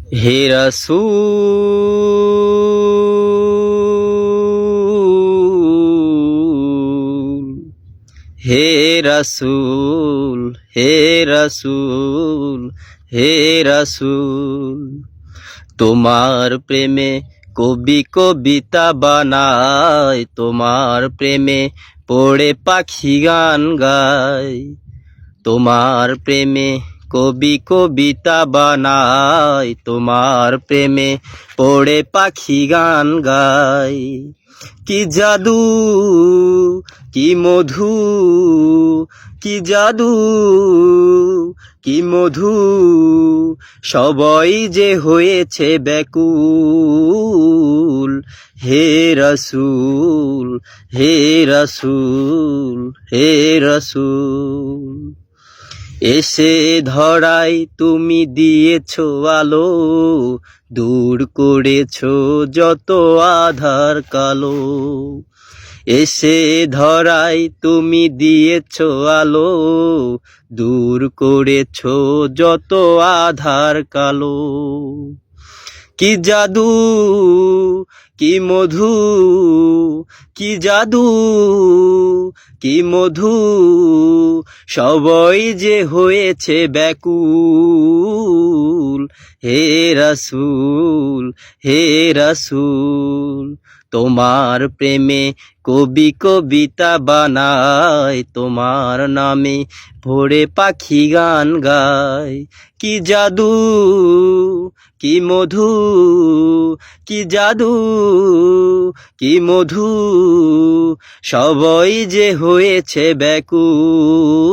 হে রাসূল, হে রাসূল, হে রাসূল, হে রাসূল, তোমার প্রেমে কবি কবিতা বানায়, তোমার প্রেমে পড়ে পাখি গান গায়। তোমার প্রেমে কবি কবিতা বানায়, তোমার প্রেমে পড়ে পাখি গান গায়। কি জাদু, কি মধু, কি জাদু, কি মধু, সবাই যে হয়েছে ব্যাকুল। হে রাসূল, হে রাসূল, হে রাসূল, এসে ধরাই তুমি দিয়েছো আলো, দূর করেছো যত আধার কালো। এসে ধরাই তুমি দিয়েছো আলো, দূর করেছো যত আধার কালো। কি জাদু, কি মধু, কি জাদু, কি মধু, সবাই যে হয়েছে ব্যাকুল। হে রাসূল, হে রাসূল, তোমার প্রেমে কবি কবিতা বানায়, তোমার নামে ভোরে পাখি গান গায়। কি জাদু, কি মধু, কি জাদু, কি মধু, সবাই যে হয়েছে ব্যাকুল।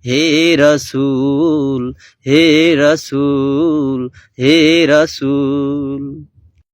হে রাসূল, হে রাসূল, হে রাসূল।